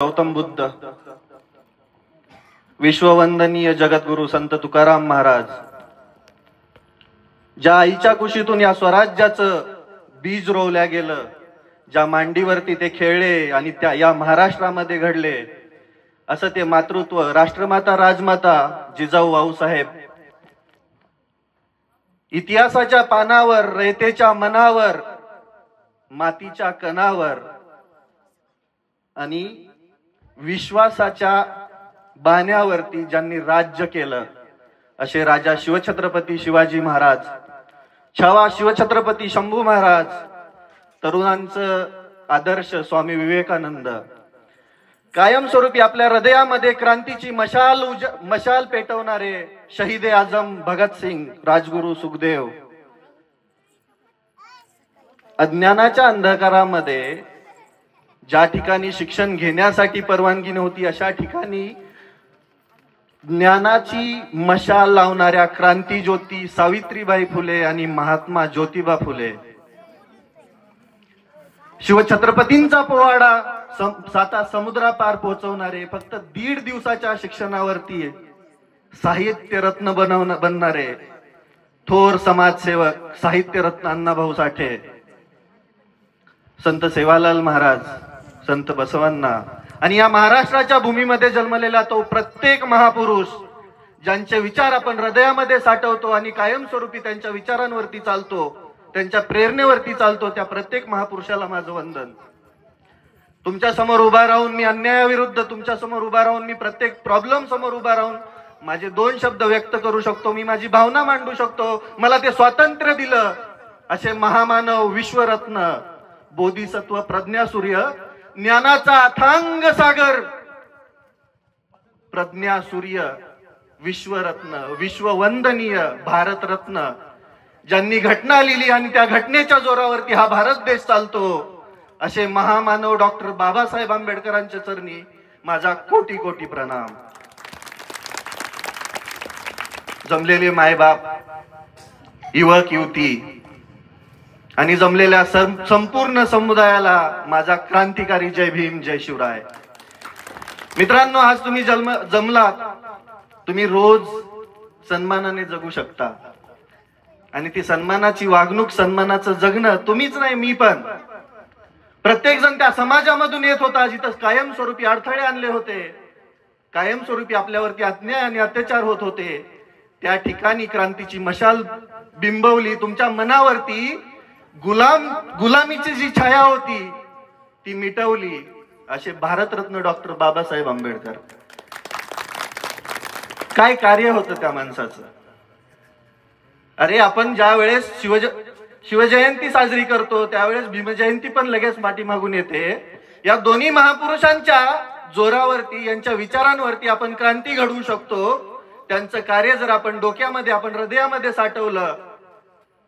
गौतम बुद्ध, विश्ववंदनीय जगद्गुरु संत तुकाराम महाराज, ज्या आईच्या कुशीतून या स्वराज्याचं बीज रोवल्या गेलं, ज्या मांडीवरती ते खेळले आणि त्या या महाराष्ट्रामध्ये घडले, असं ते मातृत्व राष्ट्रमाता राजमाता जिजाऊ भाऊसाहेब इतिहासाच्या पानावर, रेतेच्या मनावर, मातीच्या कणावर आणि विश्वासाच्या बाण्यावरती ज्यांनी राज्य केलं असे राजा शिवछत्रपती शिवाजी महाराज, छावा शिवछत्रपती शंभू महाराज, तरुणांचं आदर्श स्वामी विवेकानंद, कायमस्वरूपी आपल्या हृदयामध्ये क्रांतीची मशाल पेटवणारे शहीद आजम भगतसिंग, राजगुरू सुखदेव, अज्ञानाच्या अंधकारामध्ये ज्या ठिकाणी शिक्षण घेण्यासाठी परवानगी नव्हती अशा ठिकाणी ज्ञानाची मशाल लावणाऱ्या क्रांतीज्योती सावित्रीबाई फुले आणि महात्मा ज्योतिबा फुले, शिवछत्रपतींचा पोवाडा साता समुद्रापार पोहोचवणारे, फक्त 1.5 दिवसाच्या शिक्षणावरती साहित्य रत्न बनणारे थोर समाजसेवक साहित्य रत्न अण्णाभाऊ साठे, संत सेवालाल महाराज, संत बसवण्णा आणि या महाराष्ट्राच्या भूमीमध्ये जन्मलेला तो प्रत्येक महापुरुष ज्यांचे विचार आपण हृदयामध्ये साठवतो आणि कायमस्वरूपी त्यांच्या विचारांवरती चालतो, त्यांच्या प्रेरणेवरती चालतो, त्या प्रत्येक महापुरुषाला माझं वंदन. तुमच्या समोर उभा राहून मी अन्यायाविरुद्ध, तुमच्या समोर उभा राहून मी प्रत्येक प्रॉब्लेम समोर उभा राहून माझे 2 शब्द व्यक्त करू शकतो, मी माझी भावना मांडू शकतो. मला ते स्वातंत्र्य दिलं असे महामानव, विश्वरत्न, बोधिसत्व, प्रज्ञासूर्य, ज्ञानाचा अथांग सागर, प्रज्ञासूर्य, विश्वरत्न, विश्ववंदनीय भारतरत्न, ज्यांनी घटना लिहिली आणि त्या घटनेच्या जोरावरती हा भारत देश चालतो, असे महामानव डॉक्टर बाबासाहेब आंबेडकरांच्या चरणी माझा कोटी कोटी प्रणाम. जमलेले मायबाप, युवक युवती आणि जमलेल्या संपूर्ण समुदायाला माझा क्रांतिकारी जय भीम, जय शिवराय. मित्रांनो, आज तुम्ही जमलात, तुम्ही रोज सन्मानाने जगू शकता आणि ती सन्मानाची वागणूक, सन्मानाचं जगणं तुम्हीच नाही, मी पण, प्रत्येक जण त्या समाजामधून येत होता जिथं कायमस्वरूपी अडथळे आणले होते, कायमस्वरूपी आपल्यावरती अन्याय आणि अत्याचार होत होते, त्या ठिकाणी क्रांतीची मशाल बिंबवली. तुमच्या मनावरती गुलामीची जी छाया होती ती मिटवली. असे भारतरत्न डॉक्टर बाबासाहेब आंबेडकर. काय कार्य होतं त्या माणसाचं. अरे, आपण ज्या वेळेस शिवजयंती साजरी करतो त्यावेळेस भीमजयंती पण लगेच पाठीमागून येते. या दोन्ही महापुरुषांच्या जोरावरती, यांच्या विचारांवरती आपण क्रांती घडवू शकतो. त्यांचं कार्य जर आपण डोक्यामध्ये, आपण हृदयामध्ये साठवलं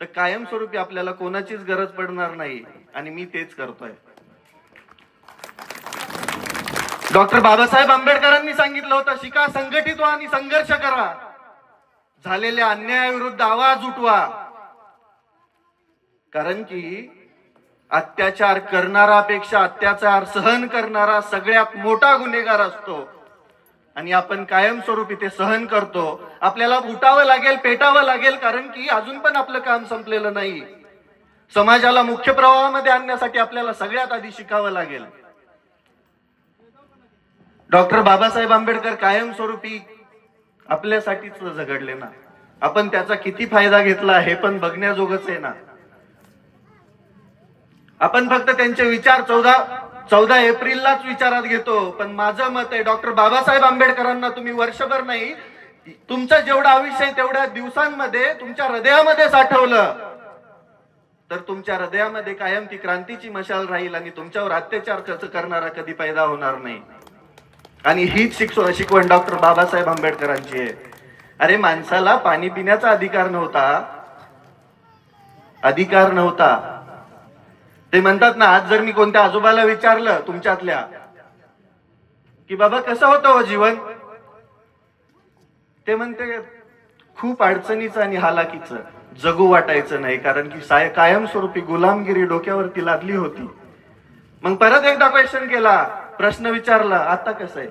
तर कायमस्वरूपी आपल्याला कोणाचीच गरज पडणार नाही. आणि मी तेच करतोय. डॉक्टर बाबासाहेब आंबेडकरांनी सांगितलं होतं, शिका, संघटित व्हा आणि संघर्ष करा, झालेल्या अन्यायाविरुद्ध आवाज उठवा. कारण की अत्याचार करणारापेक्षा अत्याचार सहन करणारा सगळ्यात मोठा गुन्हेगार असतो आणि आपण कायमस्वरूपी ते सहन करतो. आपल्याला उठावं लागेल, पेटावं लागेल, कारण की अजून पण आपलं काम संपलेलं नाही. समाजाला मुख्य प्रवाहामध्ये आणण्यासाठी आपल्याला सगळ्यात आधी शिकावं लागेल. डॉक्टर बाबासाहेब आंबेडकर कायमस्वरूपी आपल्यासाठीच झगडले ना. आपण त्याचा किती फायदा घेतला हे पण बघण्याजोगच आहे ना. आपण फक्त त्यांचे विचार 14 एप्रिललाच विचारात घेतो. पण माझं मत आहे, डॉक्टर बाबासाहेब आंबेडकरांना तुम्ही वर्षभर नाही, तुमचं जेवढं आयुष्य आहे तेवढ्या दिवसांमध्ये तुमच्या हृदयामध्ये साठवलं तर तुमच्या हृदयामध्ये कायम ती क्रांतीची मशाल राहील आणि तुमच्यावर अत्याचार करणारा कधी पैदा होणार नाही. आणि हीच शिकवण डॉक्टर बाबासाहेब आंबेडकरांची आहे. अरे, माणसाला पाणी पिण्याचा अधिकार नव्हता. ते म्हणतात ना, आज जर मी कोणत्या आजोबाला विचारलं तुमच्यातल्या की बाबा कसं होतं हो जीवन, ते म्हणते खूप अडचणीचं आणि हालाकीचं, जगू वाटायचं नाही, कारण की कायमस्वरूपी गुलामगिरी डोक्यावरती लादली होती. मग परत एकदा क्वेश्चन केला प्रश्न विचारला, आता कसं आहे?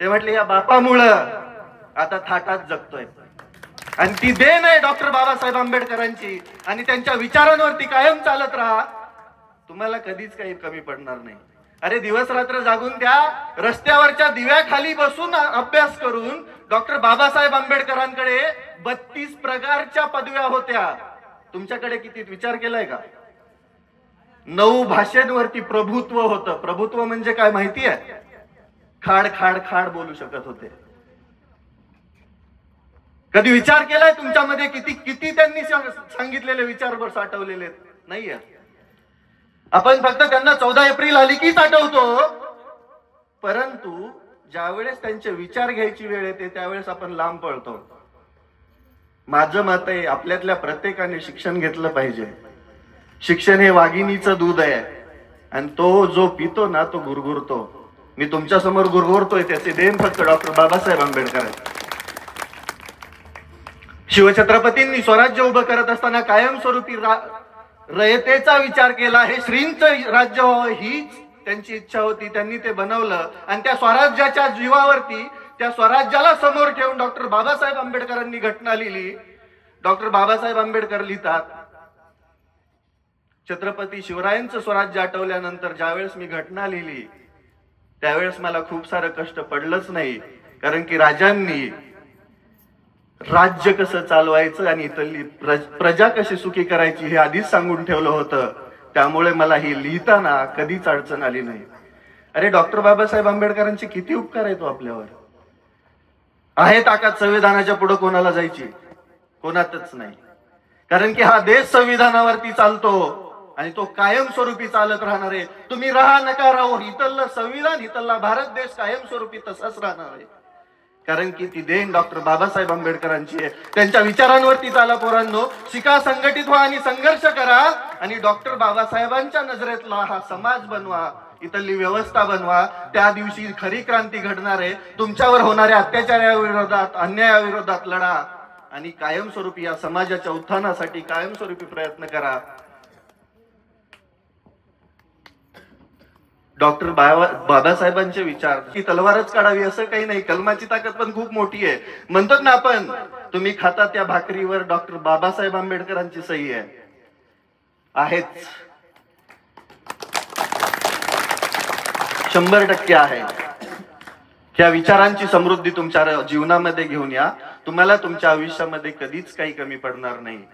ते म्हटले या बापामुळं आता थाटात जगतोय. आणि ती देण आहे डॉक्टर बाबासाहेब आंबेडकरांची. आणि त्यांच्या विचारांवरती कायम चालत राहा, तुम्हाला कधीच काही कमी पडणार नाही. अरे दिवस रात्र जागून त्या रस्त्यावरच्या दिव्याखाली बसून अभ्यास करून डॉक्टर बाबासाहेब आंबेडकरांकडे 32 प्रकारच्या पदव्या होत्या. तुमच्याकडे किती विचार केलाय का? 9 भाषेंवरती प्रभुत्व होतं. प्रभुत्व म्हणजे काय माहिती आहे? खाड खाड खाड बोलू शकत होते. कधी विचार केलाय तुमच्यामध्ये किती किती त्यांनी सांगितलेले विचार साठवलेले नाहीये? आपण फक्त त्यांना 14 एप्रिल आली कीच आठवतो, परंतु ज्यावेळेस त्यांचे विचार घ्यायची वेळ येते त्यावेळेस आपण लांब पळतो. माझं मत आहे आपल्यातल्या प्रत्येकाने शिक्षण घेतलं पाहिजे. शिक्षण हे वाघिणीचं दूध आहे आणि तो जो पितो ना तो गुरगुरतो. मी तुमच्या समोर गुरगुरतोय, त्याचे देण फक्त डॉक्टर बाबासाहेब आंबेडकर आहेत. शिवछत्रपतींनी स्वराज्य उभं करत असताना कायमस्वरूपी रयतेचा विचार केला. हे श्रींचं राज्य व्हावं हीच त्यांची इच्छा होती. त्यांनी ते बनवलं आणि त्या स्वराज्याच्या जीवावरती त्या स्वराज्याला समोर ठेवून डॉक्टर बाबासाहेब आंबेडकरांनी घटना लिहिली. डॉक्टर बाबासाहेब आंबेडकर लिहितात, छत्रपती शिवरायांचं स्वराज्य आठवल्यानंतर ज्यावेळेस मी घटना लिहिली त्यावेळेस मला खूप सारं कष्ट पडलंच नाही, कारण की राजांनी राज्य कसं चालवायचं आणि इथली प्रजा कशी सुखी करायची हे आधीच सांगून ठेवलं होतं. त्यामुळे मला ही लिहिताना कधीच अडचण आली नाही. अरे डॉक्टर बाबासाहेब आंबेडकरांचे किती उपकार आहेत आपल्यावर. आहे ताकद संविधानाच्या पुढे कोणाला जायची? कोणातच नाही. कारण की हा देश संविधानावरती चालतो आणि तो कायमस्वरूपी चालत राहणार आहे. तुम्ही राहा नका राहू, इथलं संविधान इथला भारत देश कायमस्वरूपी तसाच राहणार आहे. कारण की ती देण डॉक्टर बाबासाहेब आंबेडकरांची आहे. त्यांच्या विचारांवरती चाला पोरांनो. शिका, संघटित व्हा आणि संघर्ष करा आणि डॉक्टर बाबासाहेबांच्या नजरेतला हा समाज बनवा, इथली व्यवस्था बनवा. त्या दिवशी खरी क्रांती घडणार आहे. तुमच्यावर होणाऱ्या अत्याचाराविरोधात, अन्यायाविरोधात लढा आणि कायमस्वरूपी या समाजाच्या उत्थानासाठी कायमस्वरूपी प्रयत्न करा. डॉक्टर बाबासाहेबांचे विचार की तलवारच काढावी असं काही नाही. कलमाची ताकद पण खूप मोठी आहे. म्हणतात ना आपण, तुम्ही खाता त्या भाकरीवर डॉक्टर बाबासाहेब आंबेडकरांची सही आहे. आहेच, 100% आहे. त्या विचारांची समृद्धी तुमच्या जीवनामध्ये घेऊन या. तुम्हाला तुमच्या आयुष्यामध्ये कधीच काही कमी पडणार नाही.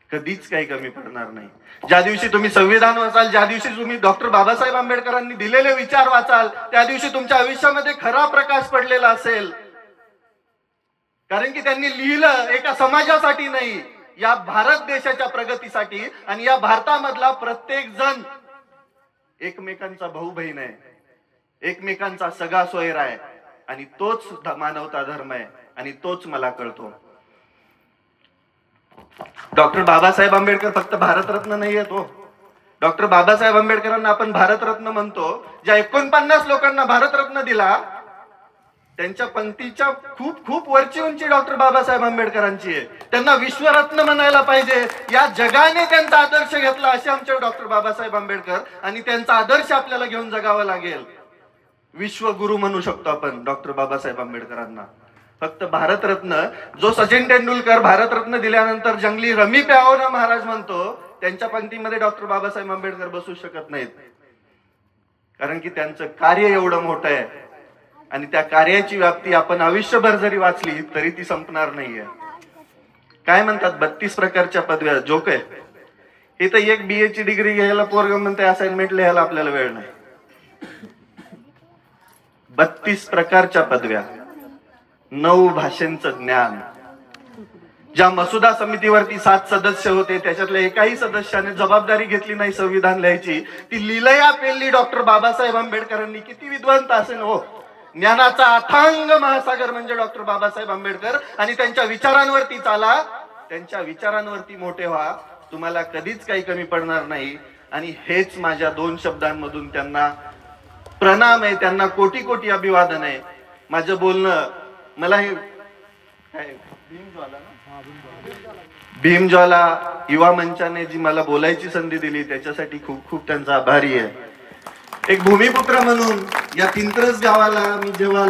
कधीच काही कमी पडणार नाही. ज्या दिवशी तुम्ही संविधान वाचाल, ज्या दिवशी तुम्ही डॉक्टर बाबासाहेब आंबेडकरांनी दिलेले विचार वाचाल, त्या दिवशी तुमच्या आयुष्यामध्ये खरा प्रकाश पडलेला असेल. कारण की त्यांनी लिहिलं एका समाजासाठी नाही, या भारत देशाच्या प्रगतीसाठी. आणि या भारतामधला प्रत्येक जण एकमेकांचा भाऊ बहीण आहे, एकमेकांचा सगळा सोयर आहे आणि तोच मानवता धर्म आहे आणि तोच मला कळतो. डॉक्टर बाबासाहेब आंबेडकर फक्त भारतरत्न नाही आहेत हो. डॉक्टर बाबासाहेब आंबेडकरांना आपण भारतरत्न म्हणतो. ज्या 49 लोकांना भारतरत्न दिला त्यांच्या पंक्तीच्या खूप खूप वरची उंची डॉक्टर बाबासाहेब आंबेडकरांची आहे. त्यांना विश्वरत्न म्हणायला पाहिजे. या जगाने त्यांचा आदर्श घेतला असे आमचे डॉक्टर बाबासाहेब आंबेडकर आणि त्यांचा आदर्श आपल्याला घेऊन जगावा लागेल. विश्वगुरु म्हणू शकतो आपण डॉक्टर बाबासाहेब आंबेडकरांना. फक्त भारतरत्न, जो सचिन तेंडुलकर भारतरत्न दिल्यानंतर जंगली रमी प्याओना महाराज म्हणतो, त्यांच्या पंक्तीमध्ये डॉक्टर बाबासाहेब आंबेडकर बसू शकत नाहीत. कारण की त्यांचं कार्य एवढं मोठं आहे आणि त्या कार्याची व्याप्ती आपण आयुष्यभर जरी वाचली तरी ती संपणार नाहीये. काय म्हणतात 32 प्रकारच्या पदव्या, जोक आहे. इथं एक BA ची डिग्री घ्यायला पोरग म्हणते असाइनमेंट लिहायला आपल्याला वेळ नाही. 32 प्रकारच्या पदव्या, 9 भाषांचं ज्ञान. ज्या मसुदा समितीवरती 7 सदस्य होते त्याच्यातल्या एकाही सदस्याने जबाबदारी घेतली नाही संविधान लिहायची, ती लिलया पेलली डॉक्टर बाबासाहेब आंबेडकरांनी. किती विद्वंत असेल हो. ज्ञानाचा अथांग महासागर म्हणजे डॉक्टर बाबासाहेब आंबेडकर. आणि त्यांच्या विचारांवरती चाला, त्यांच्या विचारांवरती मोठे व्हा, तुम्हाला कधीच काही कमी पडणार नाही. आणि हेच माझ्या 2 शब्दांमधून त्यांना प्रणाम आहे, त्यांना कोटी कोटी अभिवादन आहे. माझं बोलणं, मला हे काय भीमज्वाला युवा मंचाने जी मला बोलायची संधी दिली त्याच्यासाठी खूप खूप त्यांचा आभारी आहे. एक भूमिपुत्र म्हणून या पिंपरस गावाला मी जेव्हा